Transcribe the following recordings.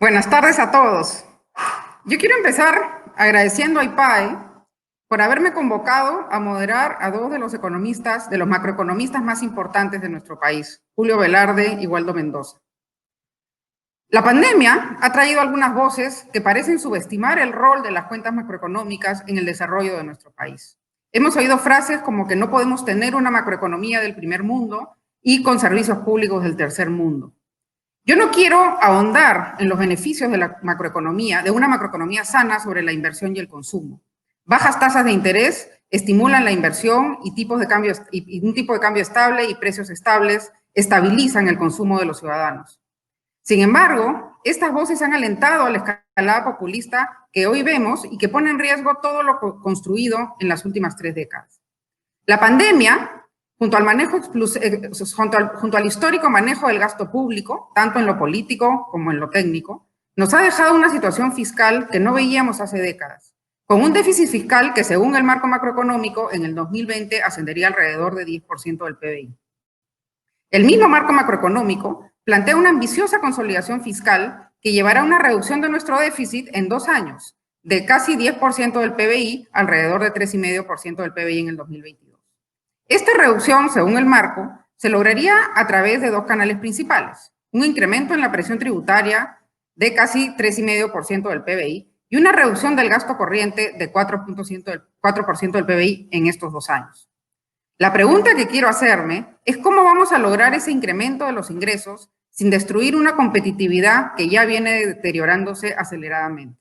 Buenas tardes a todos. Yo quiero empezar agradeciendo a IPAE por haberme convocado a moderar a dos de los economistas, de los macroeconomistas más importantes de nuestro país, Julio Velarde y Waldo Mendoza. La pandemia ha traído algunas voces que parecen subestimar el rol de las cuentas macroeconómicas en el desarrollo de nuestro país. Hemos oído frases como que no podemos tener una macroeconomía del primer mundo y con servicios públicos del tercer mundo. Yo no quiero ahondar en los beneficios de la macroeconomía, de una macroeconomía sana sobre la inversión y el consumo. Bajas tasas de interés estimulan la inversión y un tipo de cambio estable y precios estables estabilizan el consumo de los ciudadanos. Sin embargo, estas voces han alentado a la escalada populista que hoy vemos y que pone en riesgo todo lo construido en las últimas 3 décadas. La pandemia, junto al histórico manejo del gasto público, tanto en lo político como en lo técnico, nos ha dejado una situación fiscal que no veíamos hace décadas, con un déficit fiscal que, según el marco macroeconómico, en el 2020 ascendería alrededor de 10% del PBI. El mismo marco macroeconómico plantea una ambiciosa consolidación fiscal que llevará a una reducción de nuestro déficit en 2 años, de casi 10% del PBI, alrededor de 3,5% del PBI en el 2022. Esta reducción, según el marco, se lograría a través de 2 canales principales: un incremento en la presión tributaria de casi 3,5% del PBI y una reducción del gasto corriente de 4% del PBI en estos 2 años. La pregunta que quiero hacerme es cómo vamos a lograr ese incremento de los ingresos sin destruir una competitividad que ya viene deteriorándose aceleradamente.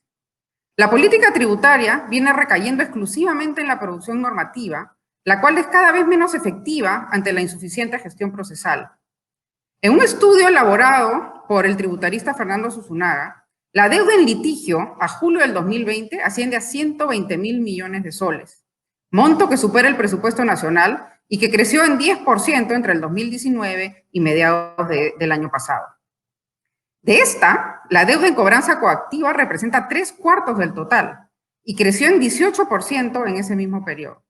La política tributaria viene recayendo exclusivamente en la producción normativa, la cual es cada vez menos efectiva ante la insuficiente gestión procesal. En un estudio elaborado por el tributarista Fernando Susunaga, la deuda en litigio a julio del 2020 asciende a 120,000 millones de soles, monto que supera el presupuesto nacional y que creció en 10% entre el 2019 y mediados del año pasado. De esta, la deuda en cobranza coactiva representa 3/4 del total y creció en 18% en ese mismo periodo.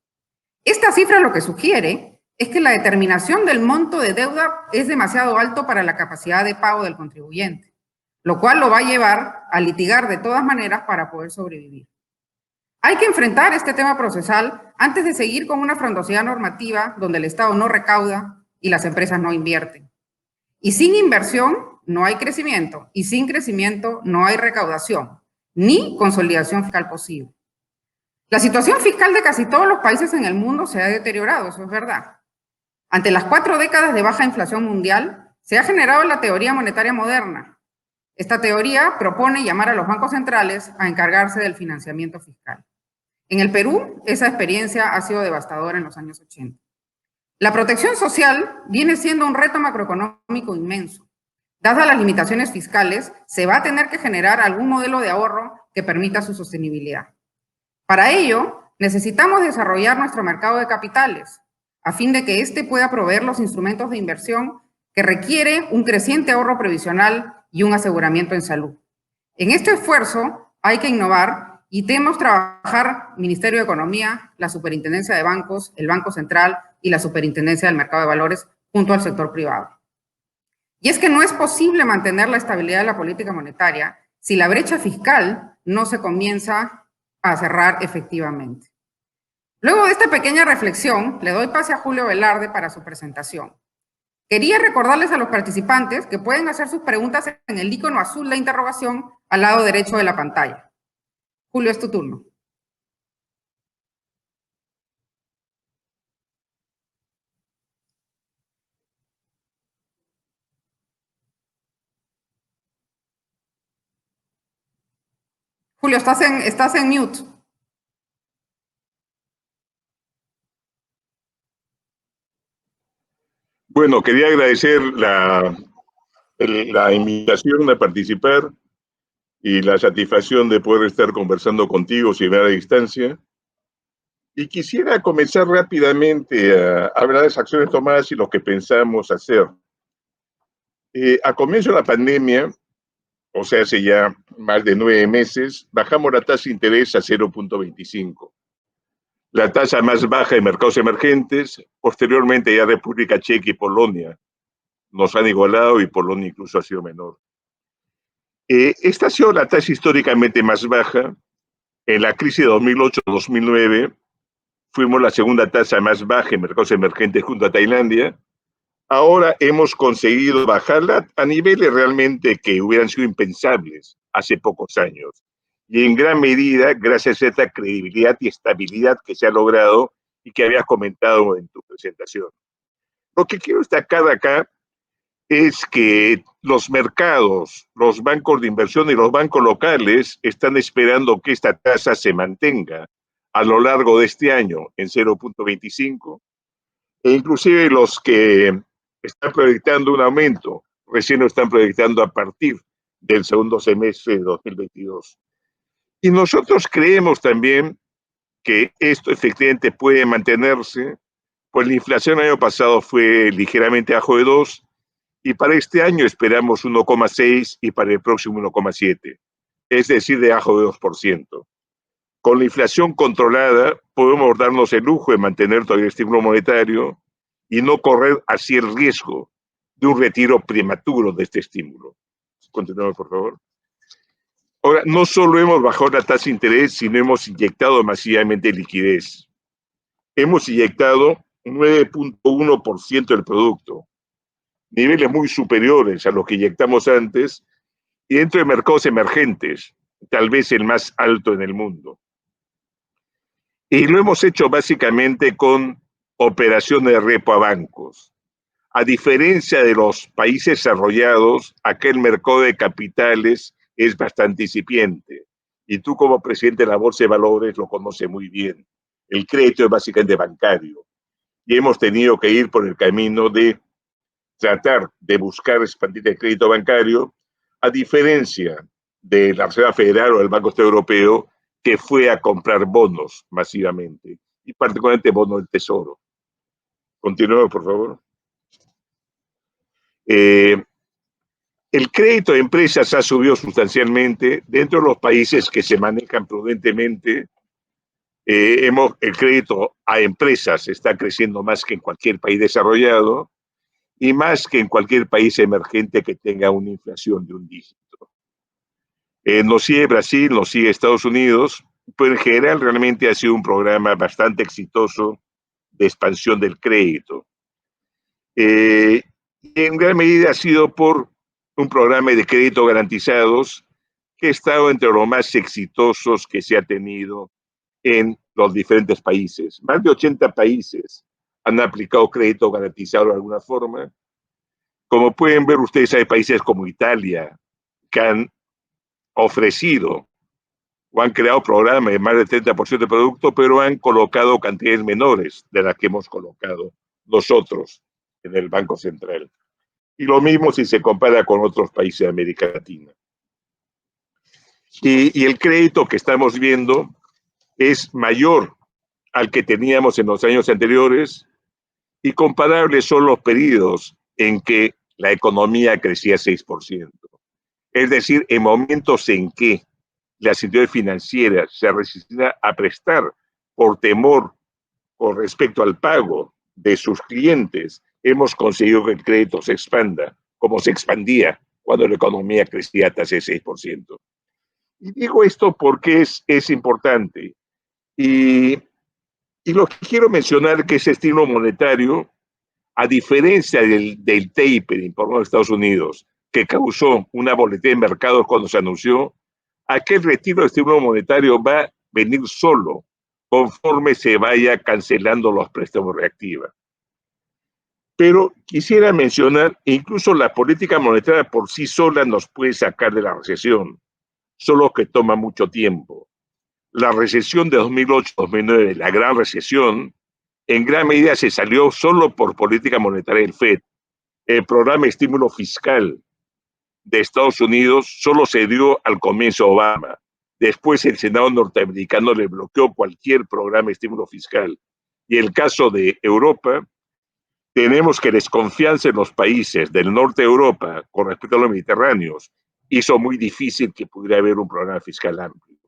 Esta cifra lo que sugiere es que la determinación del monto de deuda es demasiado alto para la capacidad de pago del contribuyente, lo cual lo va a llevar a litigar de todas maneras para poder sobrevivir. Hay que enfrentar este tema procesal antes de seguir con una frondosidad normativa donde el Estado no recauda y las empresas no invierten. Y sin inversión no hay crecimiento, y sin crecimiento no hay recaudación, ni consolidación fiscal posible. La situación fiscal de casi todos los países en el mundo se ha deteriorado, eso es verdad. Ante las 4 décadas de baja inflación mundial, se ha generado la teoría monetaria moderna. Esta teoría propone llamar a los bancos centrales a encargarse del financiamiento fiscal. En el Perú, esa experiencia ha sido devastadora en los años 80. La protección social viene siendo un reto macroeconómico inmenso. Dadas las limitaciones fiscales, se va a tener que generar algún modelo de ahorro que permita su sostenibilidad. Para ello, necesitamos desarrollar nuestro mercado de capitales, a fin de que éste pueda proveer los instrumentos de inversión que requiere un creciente ahorro previsional y un aseguramiento en salud. En este esfuerzo hay que innovar y debemos trabajar Ministerio de Economía, la Superintendencia de Bancos, el Banco Central y la Superintendencia del Mercado de Valores junto al sector privado. Y es que no es posible mantener la estabilidad de la política monetaria si la brecha fiscal no se comienza a cerrar efectivamente. Luego de esta pequeña reflexión, le doy pase a Julio Velarde para su presentación. Quería recordarles a los participantes que pueden hacer sus preguntas en el icono azul de interrogación al lado derecho de la pantalla. Julio, es tu turno. Julio, estás en mute. Bueno, quería agradecer la invitación a participar y la satisfacción de poder estar conversando contigo sin dar distancia. Y quisiera comenzar rápidamente a hablar de las acciones tomadas y lo que pensamos hacer. A comienzo de la pandemia, o sea, hace ya más de 9 meses, bajamos la tasa de interés a 0,25. La tasa más baja en mercados emergentes, posteriormente ya República Checa y Polonia nos han igualado y Polonia incluso ha sido menor. Esta ha sido la tasa históricamente más baja. En la crisis de 2008-2009 fuimos la segunda tasa más baja en mercados emergentes junto a Tailandia. Ahora hemos conseguido bajarla a niveles realmente que hubieran sido impensables hace pocos años. Y en gran medida gracias a esta credibilidad y estabilidad que se ha logrado y que habías comentado en tu presentación. Lo que quiero destacar acá es que los mercados, los bancos de inversión y los bancos locales están esperando que esta tasa se mantenga a lo largo de este año en 0,25, e inclusive los que están proyectando un aumento, recién lo están proyectando a partir del segundo semestre de 2022. Y nosotros creemos también que esto efectivamente puede mantenerse, pues la inflación el año pasado fue ligeramente bajo de 2, y para este año esperamos 1,6 y para el próximo 1,7, es decir, debajo de 2%. Con la inflación controlada podemos darnos el lujo de mantener todavía el estímulo monetario y no correr así el riesgo de un retiro prematuro de este estímulo. Continuamos, por favor. Ahora, no solo hemos bajado la tasa de interés, sino hemos inyectado masivamente liquidez. Hemos inyectado 9,1% del producto, niveles muy superiores a los que inyectamos antes, y dentro de mercados emergentes, tal vez el más alto en el mundo. Y lo hemos hecho básicamente con operaciones de repo a bancos. A diferencia de los países desarrollados, acá el mercado de capitales es bastante incipiente. Y tú como presidente de la Bolsa de Valores lo conoces muy bien. El crédito es básicamente bancario. Y hemos tenido que ir por el camino de tratar de buscar expandir el crédito bancario, a diferencia de la Reserva Federal o del Banco Central Europeo, que fue a comprar bonos masivamente, y particularmente bonos del Tesoro. Continúe, por favor. El crédito de empresas ha subido sustancialmente. Dentro de los países que se manejan prudentemente, el crédito a empresas está creciendo más que en cualquier país desarrollado y más que en cualquier país emergente que tenga una inflación de un dígito. Nos sigue Brasil, nos sigue Estados Unidos, pero en general realmente ha sido un programa bastante exitoso de expansión del crédito. En gran medida ha sido por un programa de crédito garantizados que ha estado entre los más exitosos que se ha tenido en los diferentes países. Más de 80 países han aplicado crédito garantizado de alguna forma. Como pueden ver ustedes, hay países como Italia que han ofrecido o han creado programas de más del 30% de producto, pero han colocado cantidades menores de las que hemos colocado nosotros en el Banco Central. Y lo mismo si se compara con otros países de América Latina. Y el crédito que estamos viendo es mayor al que teníamos en los años anteriores, y comparables son los periodos en que la economía crecía 6%. Es decir, en momentos en que las instituciones financieras se resistían a prestar por temor con respecto al pago de sus clientes, hemos conseguido que el crédito se expanda, como se expandía cuando la economía crecía hasta ese 6%. Y digo esto porque es importante. Y lo que quiero mencionar es que ese estímulo monetario, a diferencia del tapering por los Estados Unidos, que causó una volatilidad en mercados cuando se anunció, aquel retiro de estímulo monetario va a venir solo conforme se vaya cancelando los préstamos reactivos. Pero quisiera mencionar, incluso la política monetaria por sí sola nos puede sacar de la recesión, solo que toma mucho tiempo. La recesión de 2008-2009, la gran recesión, en gran medida se salió solo por política monetaria del FED. El programa de estímulo fiscal de Estados Unidos solo se dio al comienzo de Obama. Después el Senado norteamericano le bloqueó cualquier programa de estímulo fiscal. Y el caso de Europa, Tenemos que desconfianza en los países del norte de Europa con respecto a los mediterráneos hizo muy difícil que pudiera haber un programa fiscal amplio.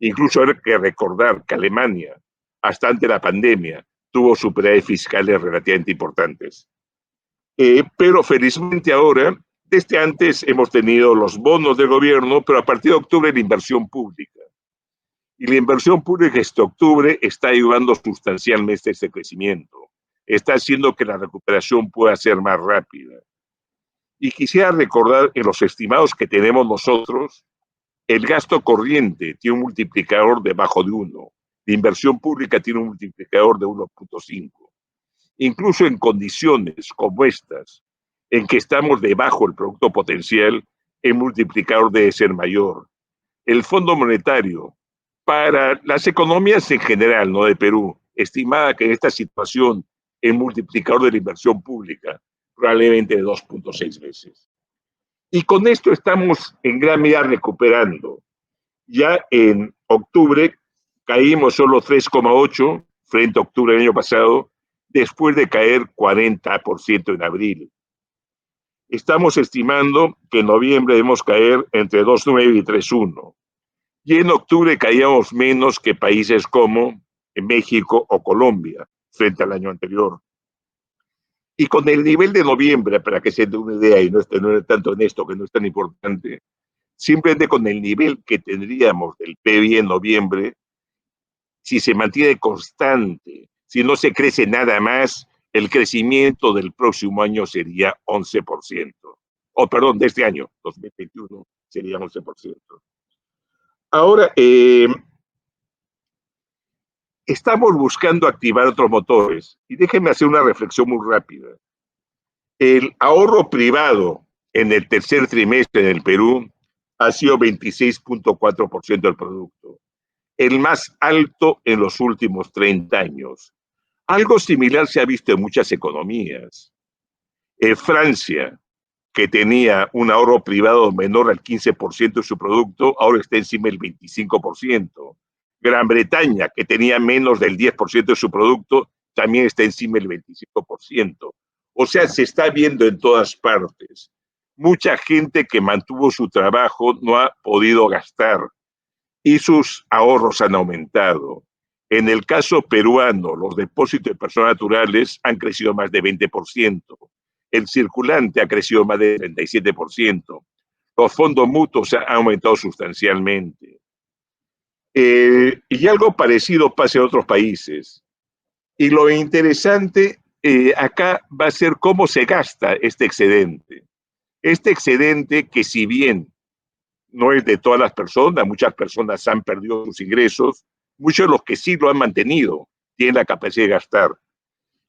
Incluso hay que recordar que Alemania, hasta antes de la pandemia, tuvo superávit fiscales relativamente importantes. Pero felizmente ahora, desde antes hemos tenido los bonos del gobierno, pero a partir de octubre la inversión pública. Y la inversión pública este octubre está ayudando sustancialmente a este crecimiento. Está haciendo que la recuperación pueda ser más rápida. Y quisiera recordar en los estimados que tenemos nosotros, el gasto corriente tiene un multiplicador debajo de 1. La inversión pública tiene un multiplicador de 1.5. Incluso en condiciones como estas, en que estamos debajo del producto potencial, el multiplicador debe ser mayor. El Fondo Monetario, para las economías en general, no de Perú, estimaba que en esta situación el multiplicador de la inversión pública probablemente de 2.6 veces. Y con esto estamos en gran medida recuperando. Ya en octubre caímos solo 3,8 frente a octubre del año pasado, después de caer 40% en abril. Estamos estimando que en noviembre debemos caer entre 2,9 y 3,1. Y en octubre caíamos menos que países como México o Colombia frente al año anterior. Y con el nivel de noviembre, para que se dé una idea, y no es tanto en esto, que no es tan importante, simplemente con el nivel que tendríamos del PIB en noviembre, si se mantiene constante, si no se crece nada más, el crecimiento del próximo año sería 11%. O perdón, de este año, 2021, sería 11%. Ahora, estamos buscando activar otros motores. Y déjenme hacer una reflexión muy rápida. El ahorro privado en el tercer trimestre en el Perú ha sido 26.4% del producto, el más alto en los últimos 30 años. Algo similar se ha visto en muchas economías. Francia, que tenía un ahorro privado menor al 15% de su producto, ahora está encima del 25%. Gran Bretaña, que tenía menos del 10% de su producto, también está encima del 25%. O sea, se está viendo en todas partes. Mucha gente que mantuvo su trabajo no ha podido gastar y sus ahorros han aumentado. En el caso peruano, los depósitos de personas naturales han crecido más de 20%. El circulante ha crecido más de 37%. Los fondos mutuos han aumentado sustancialmente. Y algo parecido pasa en otros países. Y lo interesante acá va a ser cómo se gasta este excedente. Este excedente que si bien no es de todas las personas, muchas personas han perdido sus ingresos, muchos de los que sí lo han mantenido tienen la capacidad de gastar.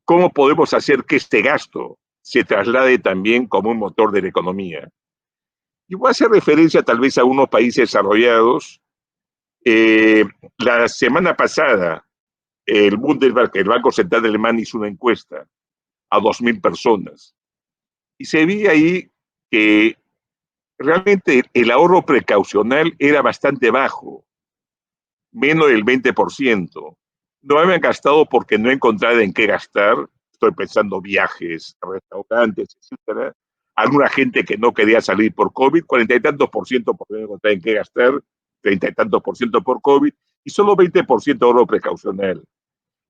¿Cómo podemos hacer que este gasto se traslade también como un motor de la economía? Y voy a hacer referencia tal vez a unos países desarrollados. La semana pasada, el Bundesbank, el Banco Central de Alemania, hizo una encuesta a 2.000 personas. Y se veía ahí que realmente el ahorro precaucional era bastante bajo, menos del 20%. No habían gastado porque no encontraban en qué gastar. Estoy pensando viajes, restaurantes, etcétera. Alguna gente que no quería salir por COVID, 40 y tantos por ciento porque no encontraban en qué gastar, 30 y tantos por ciento por COVID, y solo 20% ahorro precaucional.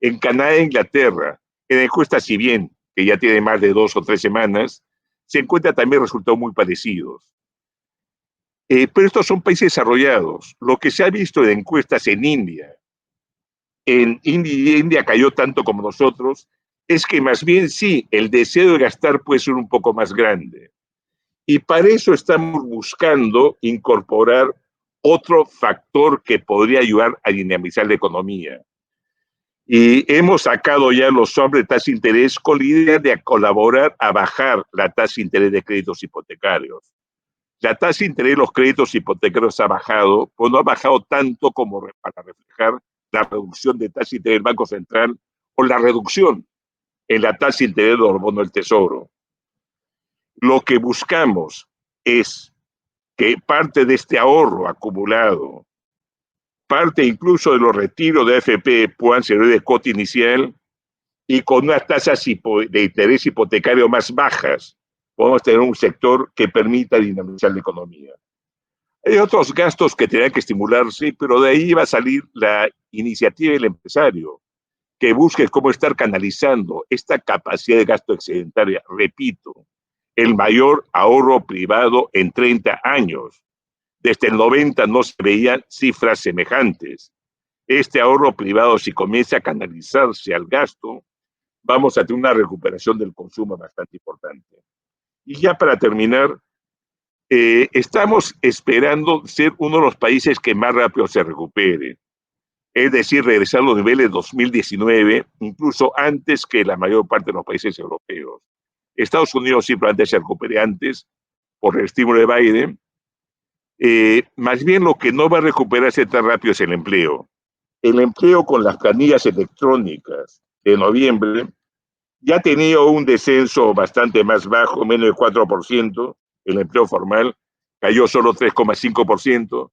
En Canadá e Inglaterra, en encuestas, si bien que ya tiene más de 2 o 3 semanas, se encuentran también resultados muy parecidos. Pero estos son países desarrollados. Lo que se ha visto en encuestas en India cayó tanto como nosotros, es que más bien sí, el deseo de gastar puede ser un poco más grande. Y para eso estamos buscando incorporar otro factor que podría ayudar a dinamizar la economía. Y hemos sacado ya los sobres de tasa de interés con la idea de colaborar a bajar la tasa de interés de créditos hipotecarios. La tasa de interés de los créditos hipotecarios ha bajado, pues no ha bajado tanto como para reflejar la reducción de tasa de interés del Banco Central o la reducción en la tasa de interés de los bonos del Tesoro. Lo que buscamos es que parte de este ahorro acumulado, parte incluso de los retiros de AFP puedan servir de cuota inicial y con unas tasas de interés hipotecario más bajas, podemos tener un sector que permita dinamizar la economía. Hay otros gastos que tendrán que estimularse, pero de ahí va a salir la iniciativa del empresario, que busque cómo estar canalizando esta capacidad de gasto excedentaria. Repito, el mayor ahorro privado en 30 años. Desde el 90 no se veían cifras semejantes. Este ahorro privado, si comienza a canalizarse al gasto, vamos a tener una recuperación del consumo bastante importante. Y ya para terminar, estamos esperando ser uno de los países que más rápido se recupere. Es decir, regresar a los niveles de 2019, incluso antes que la mayor parte de los países europeos. Estados Unidos simplemente se recupere antes por el estímulo de Biden. Más bien lo que no va a recuperarse tan rápido es el empleo. El empleo con las planillas electrónicas de noviembre ya ha tenido un descenso bastante más bajo, menos del 4%, el empleo formal cayó solo 3,5%,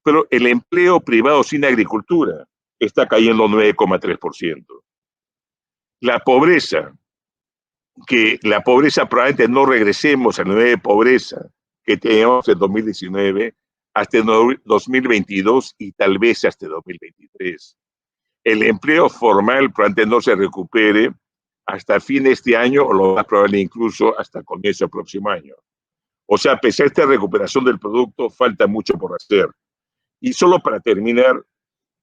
pero el empleo privado sin agricultura está cayendo 9,3%. La pobreza, que la pobreza probablemente no regresemos al nivel de pobreza que teníamos en 2019 hasta 2022 y tal vez hasta 2023. El empleo formal probablemente no se recupere hasta fin de este año o lo más probable incluso hasta el comienzo del próximo año. O sea, pese a esta recuperación del producto, falta mucho por hacer. Y solo para terminar,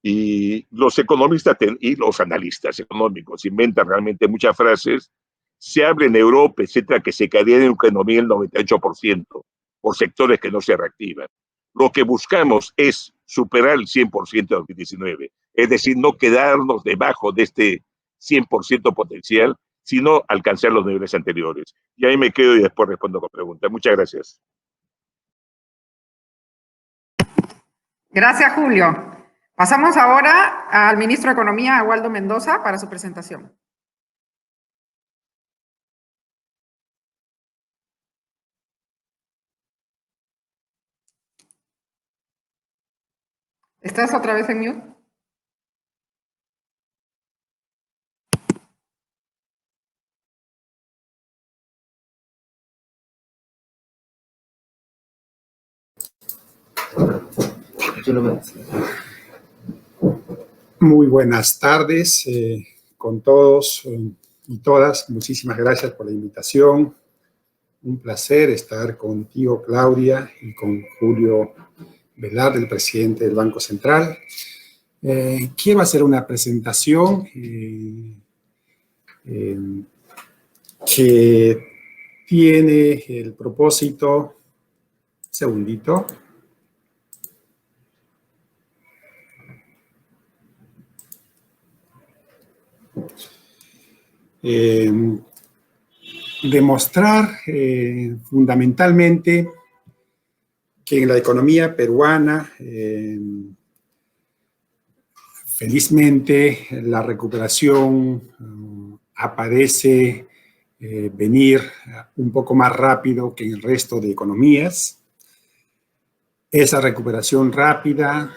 y los economistas y los analistas económicos inventan realmente muchas frases. Se habla en Europa, etcétera, que se caería en una economía el 98% por sectores que no se reactivan. Lo que buscamos es superar el 100% de 2019, es decir, no quedarnos debajo de este 100% potencial, sino alcanzar los niveles anteriores. Y ahí me quedo y después respondo con preguntas. Muchas gracias. Gracias, Julio. Pasamos ahora al ministro de Economía, Waldo Mendoza, para su presentación. ¿Estás otra vez en mute? Muy buenas tardes con todos y todas. Muchísimas gracias por la invitación. Un placer estar contigo, Claudia, y con Julio Velarde, el presidente del Banco Central. Quiero hacer una presentación que tiene el propósito, segundito, demostrar fundamentalmente que en la economía peruana, felizmente, la recuperación aparece venir un poco más rápido que en el resto de economías. Esa recuperación rápida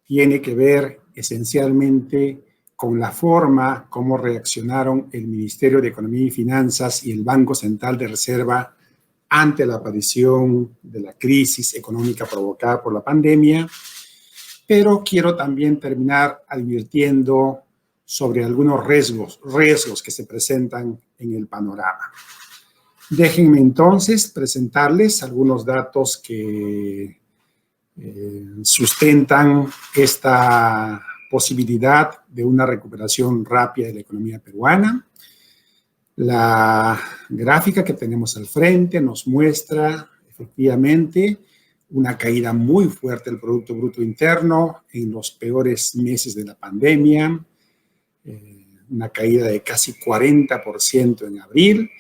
tiene que ver esencialmente con la forma como reaccionaron el Ministerio de Economía y Finanzas y el Banco Central de Reserva ante la aparición de la crisis económica provocada por la pandemia, pero quiero también terminar advirtiendo sobre algunos riesgos que se presentan en el panorama. Déjenme entonces presentarles algunos datos que sustentan esta posibilidad de una recuperación rápida de la economía peruana. La gráfica que tenemos al frente nos muestra efectivamente una caída muy fuerte del Producto Bruto Interno en los peores meses de la pandemia, una caída de casi 40% en abril,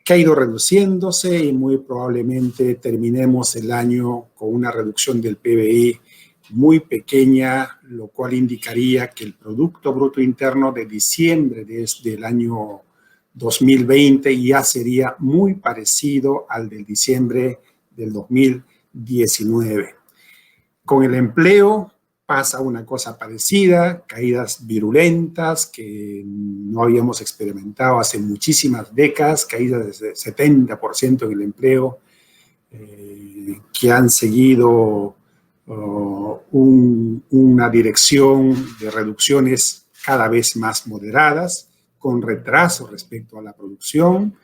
que ha ido reduciéndose y muy probablemente terminemos el año con una reducción del PBI muy pequeña, lo cual indicaría que el Producto Bruto Interno de diciembre del año 2020 ya sería muy parecido al del diciembre del 2019. Con el empleo pasa una cosa parecida, caídas virulentas que no habíamos experimentado hace muchísimas décadas, caídas de 70% en el empleo, que han seguido una dirección de reducciones cada vez más moderadas, con retraso respecto a la producción,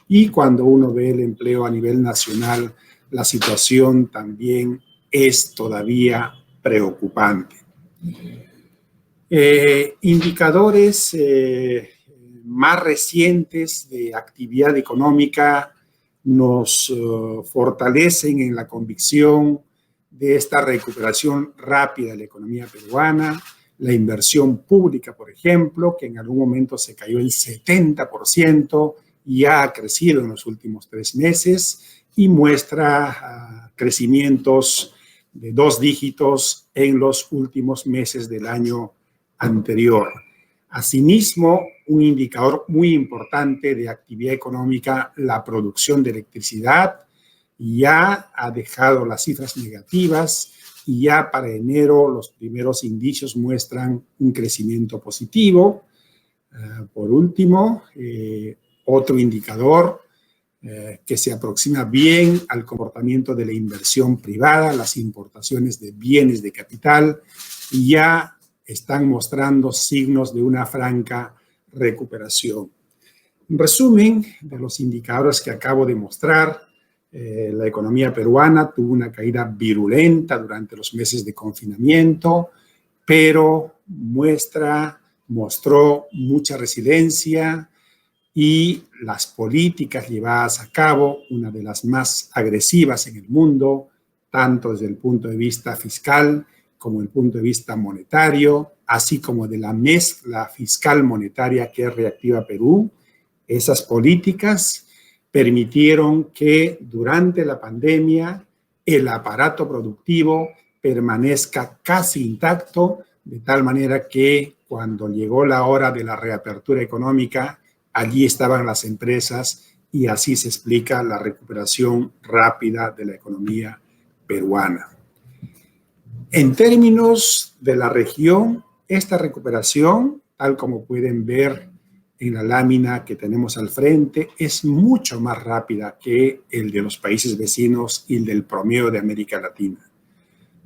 y cuando uno ve el empleo a nivel nacional, la situación también es todavía preocupante. Indicadores más recientes de actividad económica nos fortalecen en la convicción de esta recuperación rápida de la economía peruana. La inversión pública, por ejemplo, que en algún momento se cayó el 70% y ha crecido en los últimos 3 meses y muestra crecimientos de 2 dígitos en los últimos meses del año anterior. Asimismo, un indicador muy importante de actividad económica, la producción de electricidad, ya ha dejado las cifras negativas y ya para enero los primeros indicios muestran un crecimiento positivo. Por último, otro indicador que se aproxima bien al comportamiento de la inversión privada, las importaciones de bienes de capital, ya están mostrando signos de una franca recuperación. En resumen, de los indicadores que acabo de mostrar, la economía peruana tuvo una caída virulenta durante los meses de confinamiento, pero mostró mucha resiliencia y las políticas llevadas a cabo, una de las más agresivas en el mundo, tanto desde el punto de vista fiscal como el punto de vista monetario, así como de la mezcla fiscal monetaria que reactiva Perú. Esas políticas permitieron que durante la pandemia el aparato productivo permanezca casi intacto, de tal manera que cuando llegó la hora de la reapertura económica, allí estaban las empresas y así se explica la recuperación rápida de la economía peruana. En términos de la región, esta recuperación, tal como pueden ver en la lámina que tenemos al frente, es mucho más rápida que el de los países vecinos y el del promedio de América Latina.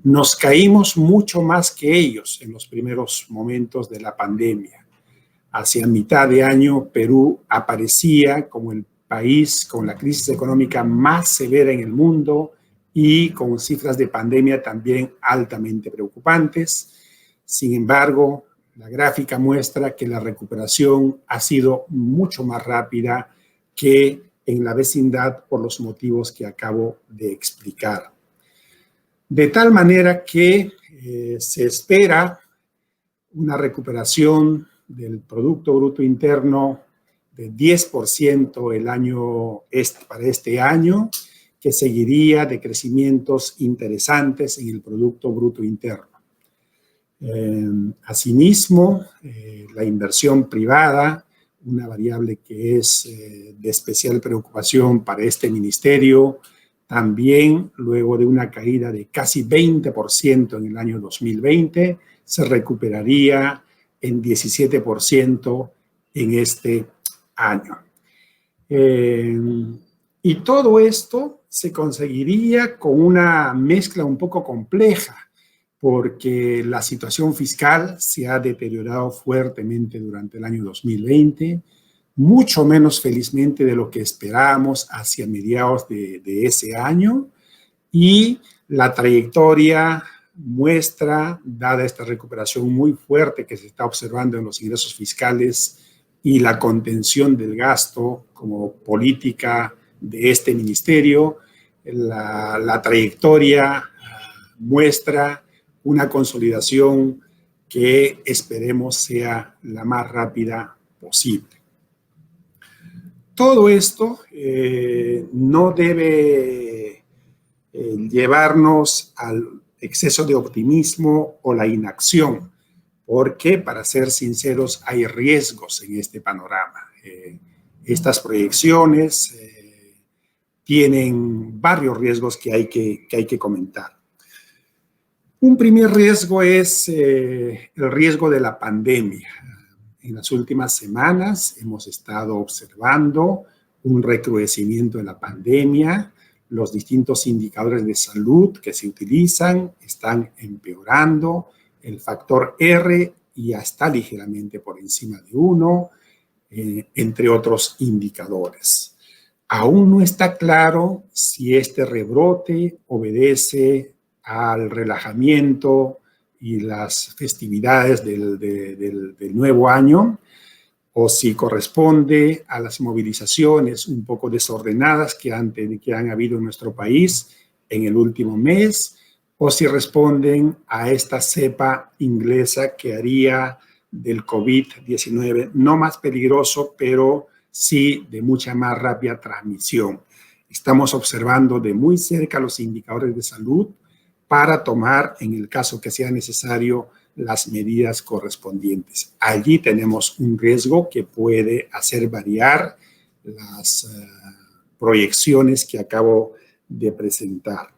Nos caímos mucho más que ellos en los primeros momentos de la pandemia. Hacia mitad de año, Perú aparecía como el país con la crisis económica más severa en el mundo y con cifras de pandemia también altamente preocupantes. Sin embargo, la gráfica muestra que la recuperación ha sido mucho más rápida que en la vecindad por los motivos que acabo de explicar. De tal manera que se espera una recuperación del Producto Bruto Interno de 10% para este año, que seguiría de crecimientos interesantes en el Producto Bruto Interno. Asimismo, la inversión privada, una variable que es de especial preocupación para este ministerio, también luego de una caída de casi 20% en el año 2020, se recuperaría en 17% en este año. Y todo esto se conseguiría con una mezcla un poco compleja, porque la situación fiscal se ha deteriorado fuertemente durante el año 2020, mucho menos felizmente de lo que esperábamos hacia mediados de ese año, y la trayectoria muestra, dada esta recuperación muy fuerte que se está observando en los ingresos fiscales y la contención del gasto como política de este ministerio, la trayectoria muestra una consolidación que esperemos sea la más rápida posible. Todo esto no debe llevarnos al exceso de optimismo o la inacción, porque, para ser sinceros, hay riesgos en este panorama. Estas proyecciones tienen varios riesgos que hay que comentar. Un primer riesgo es el riesgo de la pandemia. En las últimas semanas hemos estado observando un recrudecimiento de la pandemia. Los distintos indicadores de salud que se utilizan están empeorando. El factor R ya está ligeramente por encima de 1, entre otros indicadores. Aún no está claro si este rebrote obedece al relajamiento y las festividades del nuevo año, o si corresponde a las movilizaciones un poco desordenadas que han habido en nuestro país en el último mes, o si responden a esta cepa inglesa que haría del COVID-19 no más peligroso, pero sí de mucha más rápida transmisión. Estamos observando de muy cerca los indicadores de salud para tomar, en el caso que sea necesario, las medidas correspondientes. Allí tenemos un riesgo que puede hacer variar las proyecciones que acabo de presentar.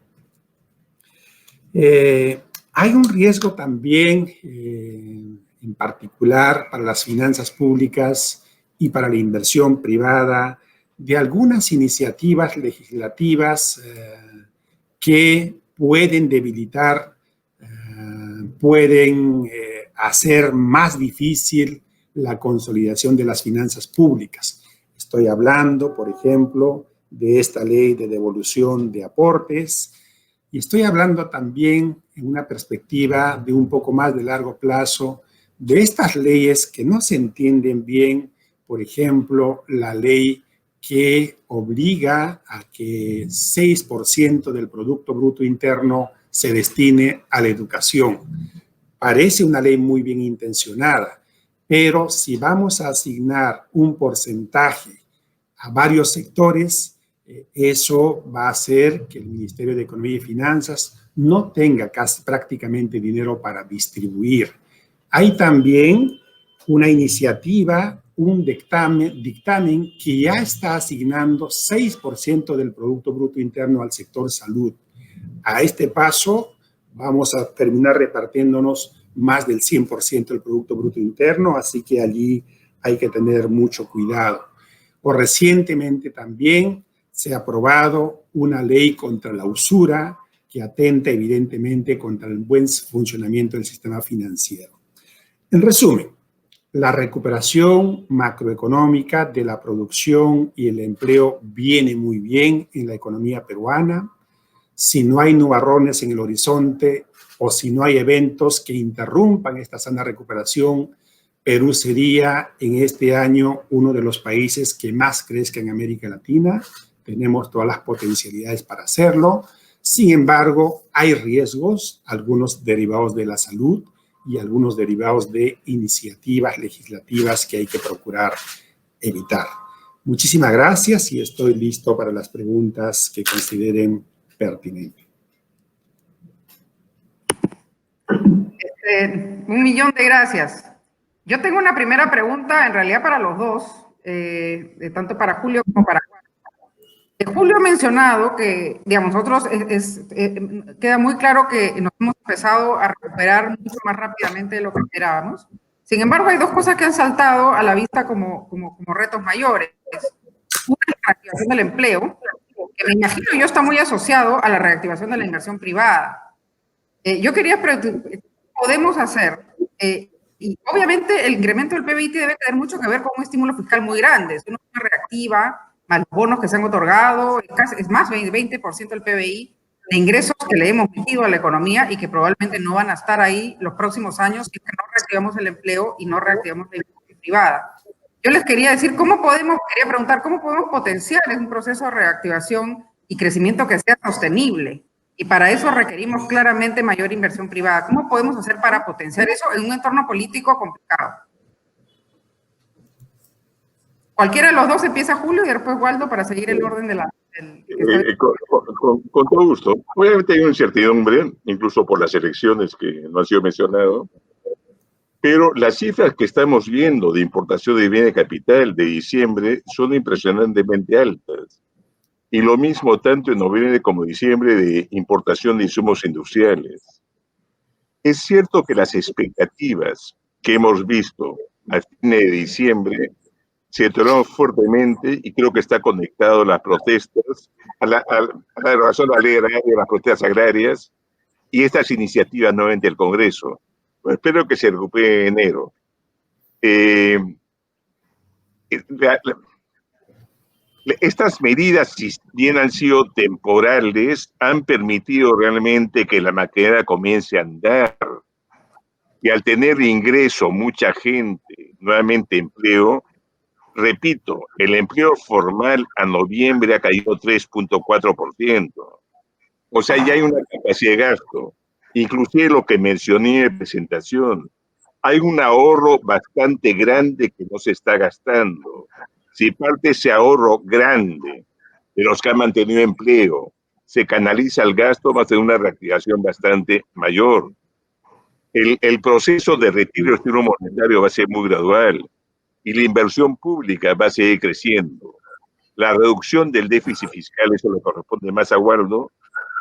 Hay un riesgo también, en particular para las finanzas públicas y para la inversión privada, de algunas iniciativas legislativas que pueden debilitar, pueden hacer más difícil la consolidación de las finanzas públicas. Estoy hablando, por ejemplo, de esta ley de devolución de aportes, y estoy hablando también en una perspectiva de un poco más de largo plazo de estas leyes que no se entienden bien, por ejemplo, la ley que obliga a que 6% del Producto Bruto Interno se destine a la educación. Parece una ley muy bien intencionada, pero si vamos a asignar un porcentaje a varios sectores, eso va a hacer que el Ministerio de Economía y Finanzas no tenga casi prácticamente dinero para distribuir. Hay también una iniciativa, un dictamen que ya está asignando 6% del Producto Bruto Interno al sector salud. A este paso vamos a terminar repartiéndonos más del 100% del Producto Bruto Interno, así que allí hay que tener mucho cuidado. O recientemente también se ha aprobado una ley contra la usura que atenta evidentemente contra el buen funcionamiento del sistema financiero. En resumen, la recuperación macroeconómica de la producción y el empleo viene muy bien en la economía peruana. Si no hay nubarrones en el horizonte o si no hay eventos que interrumpan esta sana recuperación, Perú sería en este año uno de los países que más crezca en América Latina. Tenemos todas las potencialidades para hacerlo. Sin embargo, hay riesgos, algunos derivados de la salud y algunos derivados de iniciativas legislativas que hay que procurar evitar. Muchísimas gracias y estoy listo para las preguntas que consideren pertinentes. 1.000.000 de gracias. Yo tengo una primera pregunta, en realidad para los dos, tanto para Julio como para Juan. Julio ha mencionado que, digamos, nosotros queda muy claro que nos hemos empezado a recuperar mucho más rápidamente de lo que esperábamos. Sin embargo, hay dos cosas que han saltado a la vista como retos mayores. Una es la reactivación del empleo, que me imagino yo está muy asociado a la reactivación de la inversión privada. Yo quería preguntar, ¿qué podemos hacer? Y obviamente el incremento del PBI debe tener mucho que ver con un estímulo fiscal muy grande. Es una reactiva, más los bonos que se han otorgado, es más, 20% del PBI de ingresos que le hemos metido a la economía y que probablemente no van a estar ahí los próximos años si no reactivamos el empleo y no reactivamos la inversión privada. Yo les quería decir, quería preguntar, ¿cómo podemos potenciar un proceso de reactivación y crecimiento que sea sostenible? Y para eso requerimos claramente mayor inversión privada. ¿Cómo podemos hacer para potenciar eso en un entorno político complicado? Cualquiera de los dos empieza, Julio, y después Waldo, para seguir el orden de la... Con todo gusto. Obviamente hay una incertidumbre, incluso por las elecciones que no han sido mencionadas, pero las cifras que estamos viendo de importación de bienes de capital de diciembre son impresionantemente altas. Y lo mismo tanto en noviembre como diciembre de importación de insumos industriales. Es cierto que las expectativas que hemos visto a fines de diciembre se deterioraron fuertemente y creo que está conectado a las protestas, a la razón agraria, las protestas agrarias y estas iniciativas nuevamente del Congreso. Pues espero que se recupere en enero. Estas medidas, si bien han sido temporales, han permitido realmente que la maquinaria comience a andar. Y al tener ingreso mucha gente, nuevamente empleo, repito, el empleo formal a noviembre ha caído 3.4%. O sea, ya hay una capacidad de gasto. Inclusive lo que mencioné en presentación, hay un ahorro bastante grande que no se está gastando. Si parte ese ahorro grande de los que han mantenido empleo se canaliza al gasto, va a ser una reactivación bastante mayor. El proceso de retiro del estímulo monetario va a ser muy gradual y la inversión pública va a seguir creciendo. La reducción del déficit fiscal, eso le corresponde más a Waldo,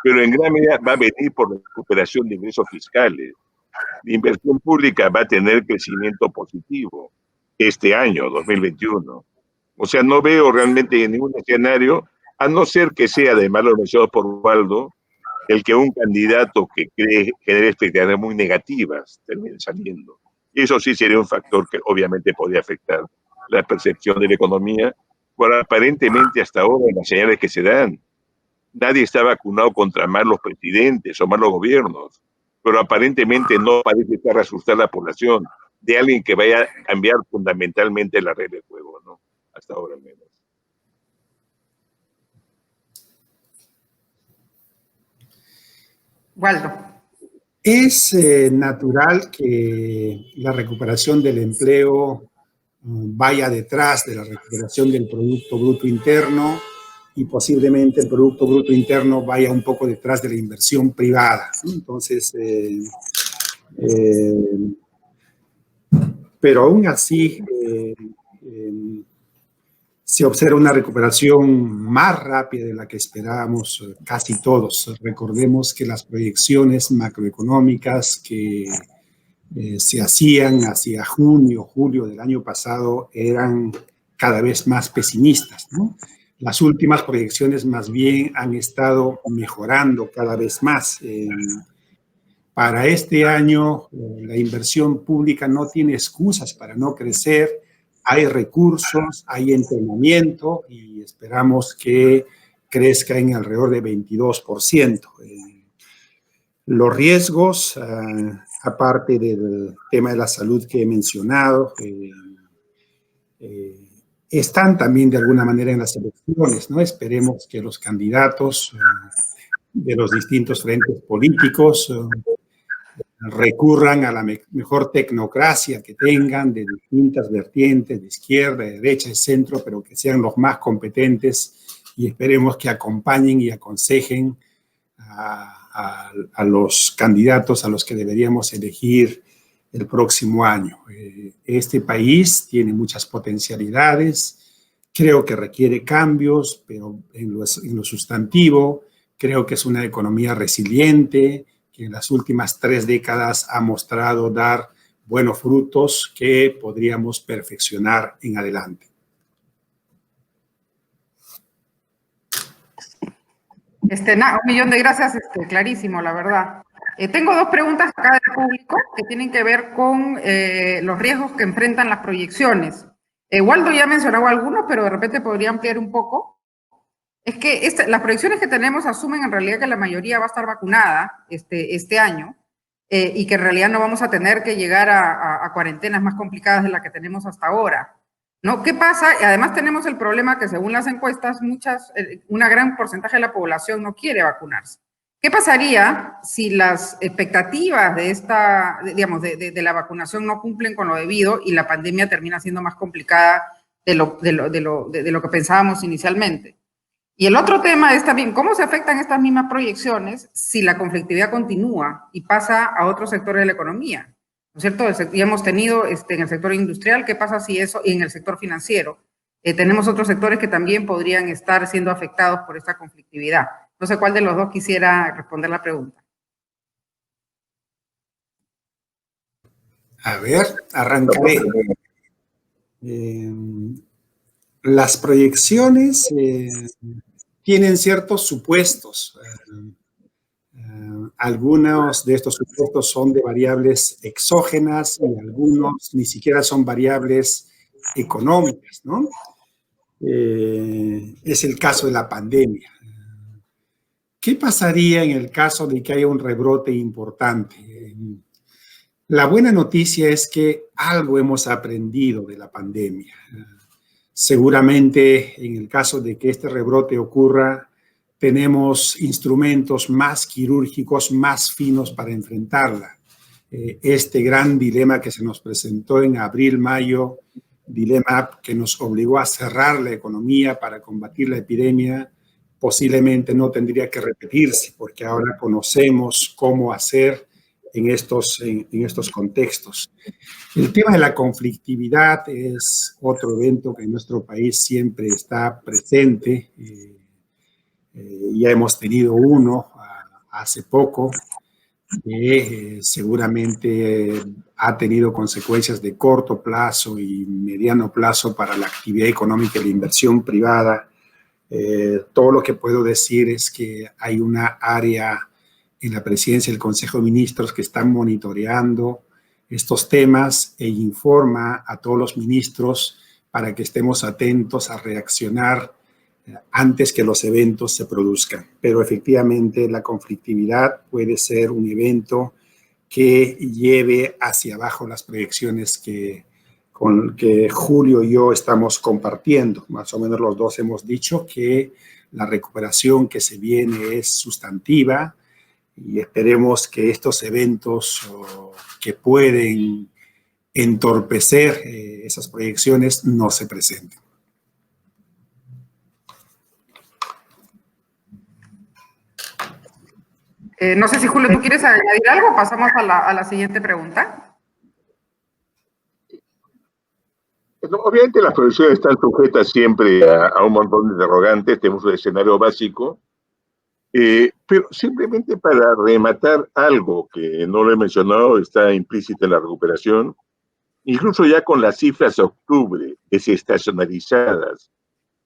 pero en gran medida va a venir por la recuperación de ingresos fiscales. La inversión pública va a tener crecimiento positivo este año, 2021. O sea, no veo realmente ningún escenario, a no ser que sea, además lo mencionado por Waldo, el que un candidato que genere expectativas muy negativas termine saliendo. Y eso sí sería un factor que obviamente podría afectar la percepción de la economía, pero aparentemente hasta ahora en las señales que se dan, nadie está vacunado contra malos presidentes o malos gobiernos, pero aparentemente no parece estar asustada la población de alguien que vaya a cambiar fundamentalmente la regla de juego, ¿no? Hasta ahora al menos. Waldo. Es natural que la recuperación del empleo vaya detrás de la recuperación del Producto Bruto Interno y posiblemente el Producto Bruto Interno vaya un poco detrás de la inversión privada, ¿no? Entonces, pero aún así se observa una recuperación más rápida de la que esperábamos casi todos. Recordemos que las proyecciones macroeconómicas que se hacían hacia junio, julio del año pasado eran cada vez más pesimistas, ¿no? Las últimas proyecciones más bien han estado mejorando cada vez más. Para este año, la inversión pública no tiene excusas para no crecer. Hay recursos, hay entrenamiento y esperamos que crezca en alrededor de 22%. Los riesgos, aparte del tema de la salud que he mencionado, están también de alguna manera en las elecciones, ¿no? Esperemos que los candidatos de los distintos frentes políticos recurran a la mejor tecnocracia que tengan de distintas vertientes, de izquierda, de derecha, de centro, pero que sean los más competentes y esperemos que acompañen y aconsejen a los candidatos a los que deberíamos elegir el próximo año. Este país tiene muchas potencialidades, creo que requiere cambios, pero en lo sustantivo creo que es una economía resiliente, que en las últimas 3 décadas ha mostrado dar buenos frutos que podríamos perfeccionar en adelante. Un millón de gracias, clarísimo, la verdad. Tengo 2 preguntas acá del público que tienen que ver con los riesgos que enfrentan las proyecciones. Waldo ya mencionó algunos, pero de repente podría ampliar un poco. Es que las proyecciones que tenemos asumen en realidad que la mayoría va a estar vacunada este año y que en realidad no vamos a tener que llegar a cuarentenas más complicadas de las que tenemos hasta ahora, ¿no? ¿Qué pasa? Además tenemos el problema que según las encuestas, una gran porcentaje de la población no quiere vacunarse. ¿Qué pasaría si las expectativas de la vacunación no cumplen con lo debido y la pandemia termina siendo más complicada de lo que pensábamos inicialmente? Y el otro tema es también cómo se afectan estas mismas proyecciones si la conflictividad continúa y pasa a otros sectores de la economía, ¿no es cierto? Ya hemos tenido en el sector industrial, ¿qué pasa si eso? Y en el sector financiero. Tenemos otros sectores que también podrían estar siendo afectados por esta conflictividad. No sé cuál de los dos quisiera responder la pregunta. A ver, arrancaré. Las proyecciones tienen ciertos supuestos. Algunos de estos supuestos son de variables exógenas y algunos ni siquiera son variables económicas, ¿no? Es el caso de la pandemia. ¿Qué pasaría en el caso de que haya un rebrote importante? La buena noticia es que algo hemos aprendido de la pandemia. Seguramente en el caso de que este rebrote ocurra, tenemos instrumentos más quirúrgicos, más finos para enfrentarla. Este gran dilema que se nos presentó en abril, mayo, dilema que nos obligó a cerrar la economía para combatir la epidemia, posiblemente no tendría que repetirse, porque ahora conocemos cómo hacer en estos contextos. El tema de la conflictividad es otro evento que en nuestro país siempre está presente. Ya hemos tenido uno hace poco que seguramente ha tenido consecuencias de corto plazo y mediano plazo para la actividad económica y la inversión privada. Todo lo que puedo decir es que hay una área en la presidencia del Consejo de Ministros que está monitoreando estos temas e informa a todos los ministros para que estemos atentos a reaccionar antes que los eventos se produzcan. Pero efectivamente la conflictividad puede ser un evento que lleve hacia abajo las proyecciones que Julio y yo estamos compartiendo. Más o menos los dos hemos dicho que la recuperación que se viene es sustantiva y esperemos que estos eventos que pueden entorpecer esas proyecciones no se presenten. No sé si, Julio, ¿tú quieres añadir algo? Pasamos a la siguiente pregunta. Obviamente las proyecciones están sujetas siempre a un montón de interrogantes, tenemos un escenario básico, pero simplemente para rematar algo que no lo he mencionado, está implícita en la recuperación, incluso ya con las cifras de octubre desestacionalizadas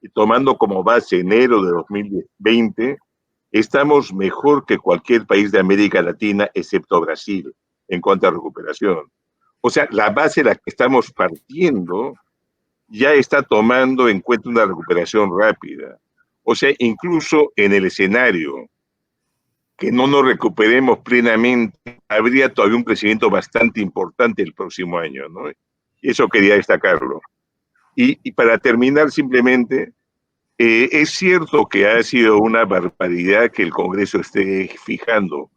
y tomando como base enero de 2020, estamos mejor que cualquier país de América Latina, excepto Brasil, en cuanto a recuperación. O sea, la base de la que estamos partiendo ya está tomando en cuenta una recuperación rápida. O sea, incluso en el escenario que no nos recuperemos plenamente, habría todavía un crecimiento bastante importante el próximo año, ¿no? Y eso quería destacarlo. Y para terminar, simplemente, es cierto que ha sido una barbaridad que el Congreso esté fijando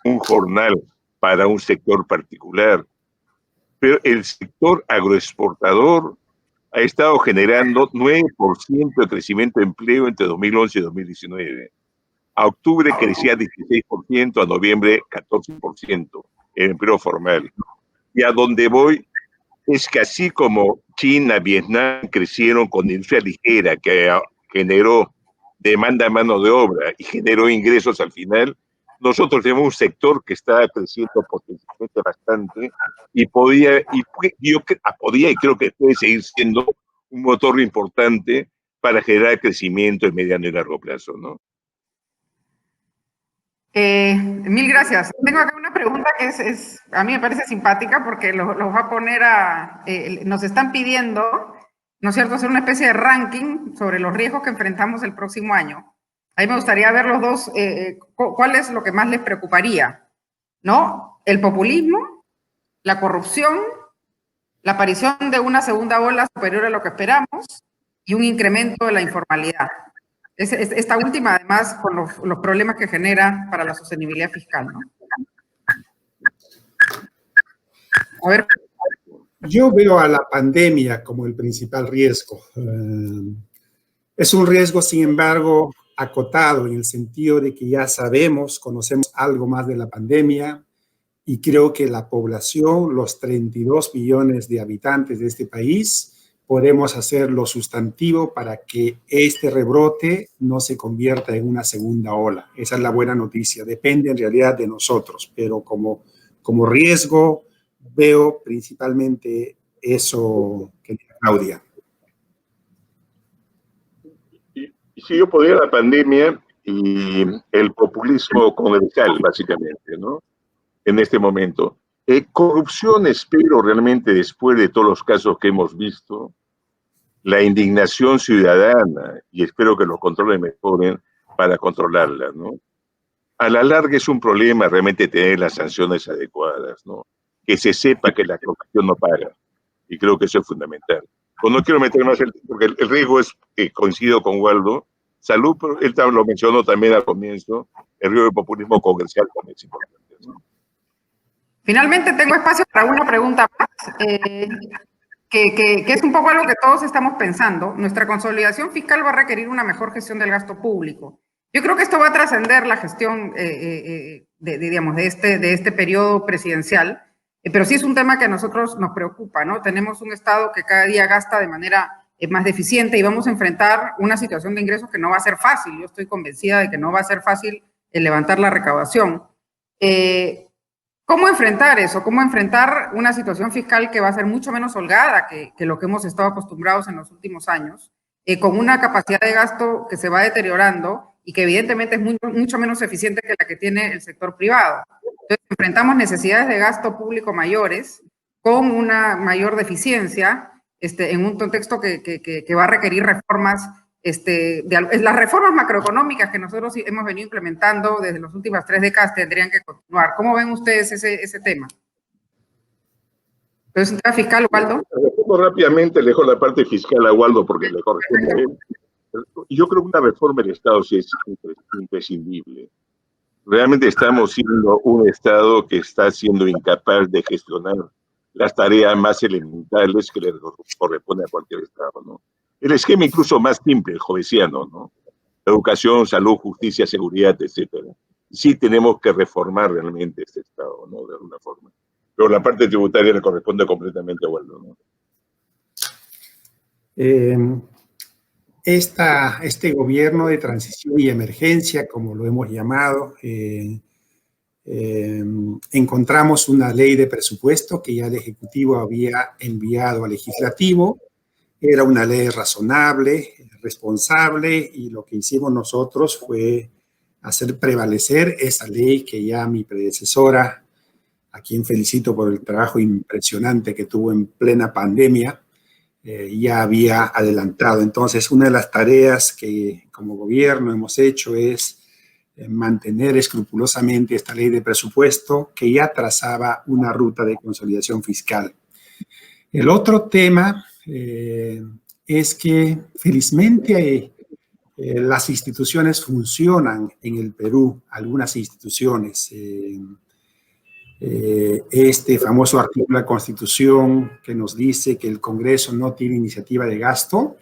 un jornal para un sector particular, pero el sector agroexportador ha estado generando 9% de crecimiento de empleo entre 2011 y 2019. A octubre crecía 16%, a noviembre 14% el empleo formal. Y a donde voy es que así como China, Vietnam crecieron con industria ligera, que generó demanda de mano de obra y generó ingresos al final, nosotros tenemos un sector que está creciendo potencialmente bastante y podía y creo que puede seguir siendo un motor importante para generar crecimiento en mediano y largo plazo, ¿no? Mil gracias. Tengo acá una pregunta que a mí me parece simpática porque los va a poner nos están pidiendo, ¿no es cierto?, hacer una especie de ranking sobre los riesgos que enfrentamos el próximo año. Ahí me gustaría ver los dos, cuál es lo que más les preocuparía, ¿no? El populismo, la corrupción, la aparición de una segunda ola superior a lo que esperamos y un incremento de la informalidad. Esta última, además, con los problemas que genera para la sostenibilidad fiscal, ¿no? A ver. Yo veo a la pandemia como el principal riesgo. Es un riesgo, sin embargo, acotado en el sentido de que ya conocemos algo más de la pandemia y creo que la población, los 32 millones de habitantes de este país, podemos hacer lo sustantivo para que este rebrote no se convierta en una segunda ola. Esa es la buena noticia. Depende en realidad de nosotros, pero como riesgo veo principalmente eso que dice Claudia. Si yo podría la pandemia y el populismo congresal, básicamente, ¿no? En este momento. Corrupción, espero realmente después de todos los casos que hemos visto, la indignación ciudadana, y espero que los controles mejoren para controlarla, ¿no? A la larga es un problema realmente tener las sanciones adecuadas, ¿no? Que se sepa que la corrupción no paga, y creo que eso es fundamental. Pues no quiero meter más, porque el riesgo es, coincido con Waldo, salud, pero él lo mencionó también al comienzo, el riesgo de populismo congresal también es importante, ¿no? Finalmente tengo espacio para una pregunta más, que es un poco algo que todos estamos pensando. Nuestra consolidación fiscal va a requerir una mejor gestión del gasto público. Yo creo que esto va a trascender la gestión digamos, de este periodo presidencial, pero sí es un tema que a nosotros nos preocupa, ¿no? Tenemos un Estado que cada día gasta de manera más deficiente y vamos a enfrentar una situación de ingresos que no va a ser fácil. Yo estoy convencida de que no va a ser fácil levantar la recaudación. ¿Cómo enfrentar eso? ¿Cómo enfrentar una situación fiscal que va a ser mucho menos holgada que lo que hemos estado acostumbrados en los últimos años, con una capacidad de gasto que se va deteriorando y que evidentemente es mucho menos eficiente que la que tiene el sector privado? Entonces, enfrentamos necesidades de gasto público mayores con una mayor deficiencia en un contexto que va a requerir reformas. Las reformas macroeconómicas que nosotros hemos venido implementando desde las últimas 3 décadas tendrían que continuar. ¿Cómo ven ustedes ese tema? Entonces, un tema fiscal, Waldo. Rápidamente le dejo la parte fiscal a Waldo porque le corresponde a él. Yo creo que una reforma del Estado sí es imprescindible. Realmente estamos siendo un Estado que está siendo incapaz de gestionar las tareas más elementales que le corresponde a cualquier Estado, ¿no? El esquema incluso más simple, el jovesiano, ¿no? Educación, salud, justicia, seguridad, etcétera. Sí tenemos que reformar realmente este Estado, ¿no? De alguna forma. Pero la parte tributaria le corresponde completamente a Waldo, ¿no? Este gobierno de transición y emergencia, como lo hemos llamado, encontramos una ley de presupuesto que ya el Ejecutivo había enviado al Legislativo. Era una ley razonable, responsable, y lo que hicimos nosotros fue hacer prevalecer esa ley que ya mi predecesora, a quien felicito por el trabajo impresionante que tuvo en plena pandemia, ya había adelantado. Entonces, una de las tareas que como gobierno hemos hecho es mantener escrupulosamente esta ley de presupuesto que ya trazaba una ruta de consolidación fiscal. El otro tema es que felizmente las instituciones funcionan en el Perú, algunas instituciones. Este famoso artículo de la Constitución que nos dice que el Congreso no tiene iniciativa de gasto,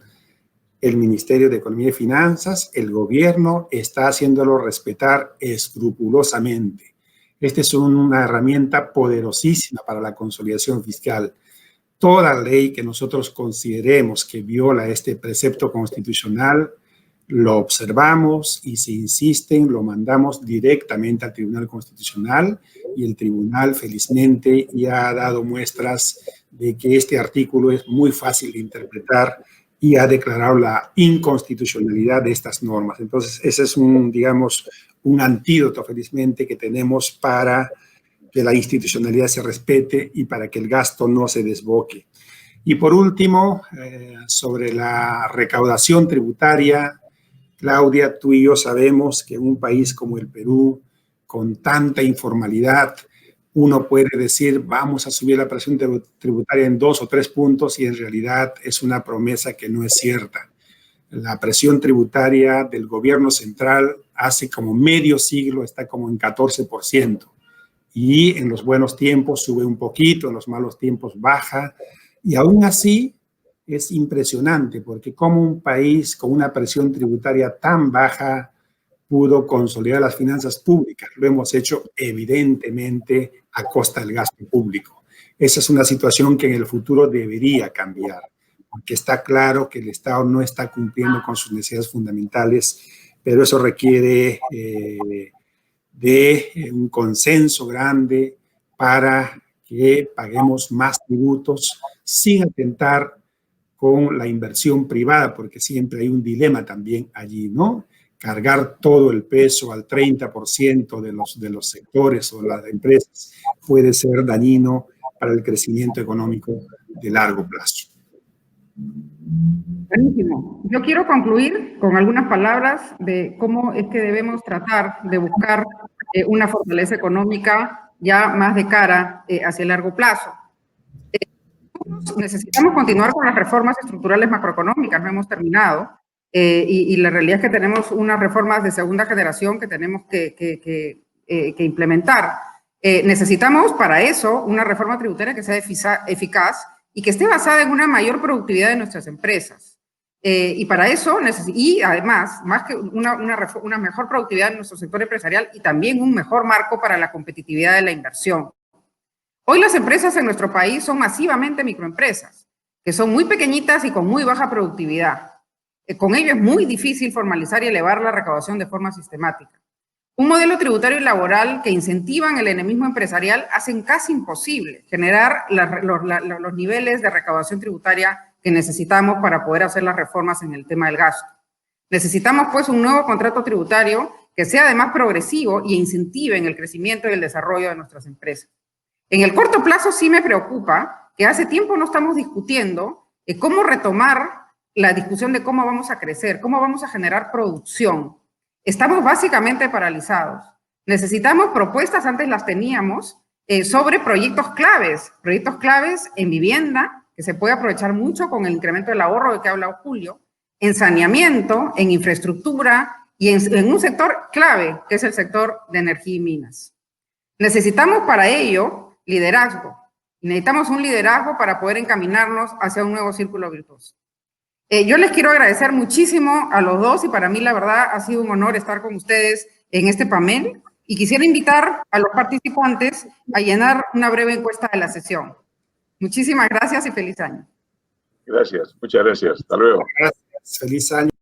el Ministerio de Economía y Finanzas, el gobierno está haciéndolo respetar escrupulosamente. Esta es una herramienta poderosísima para la consolidación fiscal. Toda ley que nosotros consideremos que viola este precepto constitucional, lo observamos y si insisten, lo mandamos directamente al Tribunal Constitucional y el Tribunal felizmente ya ha dado muestras de que este artículo es muy fácil de interpretar y ha declarado la inconstitucionalidad de estas normas. Entonces, ese es digamos, un antídoto felizmente que tenemos para que la institucionalidad se respete y para que el gasto no se desboque. Y por último, sobre la recaudación tributaria, Claudia, tú y yo sabemos que en un país como el Perú, con tanta informalidad, uno puede decir vamos a subir la presión tributaria en 2 o 3 puntos y en realidad es una promesa que no es cierta. La presión tributaria del gobierno central hace como medio siglo está como en 14%. Y en los buenos tiempos sube un poquito, en los malos tiempos baja. Y aún así es impresionante porque como un país con una presión tributaria tan baja pudo consolidar las finanzas públicas. Lo hemos hecho evidentemente a costa del gasto público. Esa es una situación que en el futuro debería cambiar, porque está claro que el Estado no está cumpliendo con sus necesidades fundamentales, pero eso requiere de un consenso grande para que paguemos más tributos sin atentar con la inversión privada, porque siempre hay un dilema también allí, ¿no? Cargar todo el peso al 30% de los sectores o las empresas puede ser dañino para el crecimiento económico de largo plazo. Buenísimo. Yo quiero concluir con algunas palabras de cómo es que debemos tratar de buscar una fortaleza económica ya más de cara hacia el largo plazo. Necesitamos continuar con las reformas estructurales macroeconómicas, no hemos terminado, y la realidad es que tenemos unas reformas de segunda generación que tenemos que implementar. Necesitamos para eso una reforma tributaria que sea eficaz y que esté basada en una mayor productividad de nuestras empresas. Y para eso, y además, más que una mejor productividad en nuestro sector empresarial y también un mejor marco para la competitividad de la inversión. Hoy las empresas en nuestro país son masivamente microempresas, que son muy pequeñitas y con muy baja productividad. Con ello es muy difícil formalizar y elevar la recaudación de forma sistemática. Un modelo tributario y laboral que incentivan el enemismo empresarial hacen casi imposible generar los niveles de recaudación tributaria que necesitamos para poder hacer las reformas en el tema del gasto. Necesitamos, pues, un nuevo contrato tributario que sea además progresivo y incentive en el crecimiento y el desarrollo de nuestras empresas. En el corto plazo sí me preocupa que hace tiempo no estamos discutiendo cómo retomar la discusión de cómo vamos a crecer, cómo vamos a generar producción. Estamos básicamente paralizados. Necesitamos propuestas, antes las teníamos, sobre proyectos claves en vivienda, que se puede aprovechar mucho con el incremento del ahorro de que ha hablado Julio, en saneamiento, en infraestructura y en un sector clave, que es el sector de energía y minas. Necesitamos para ello liderazgo. Necesitamos un liderazgo para poder encaminarnos hacia un nuevo círculo virtuoso. Yo les quiero agradecer muchísimo a los dos y para mí la verdad ha sido un honor estar con ustedes en este panel y quisiera invitar a los participantes a llenar una breve encuesta de la sesión. Muchísimas gracias y feliz año. Gracias, muchas gracias. Hasta luego. Gracias, feliz año.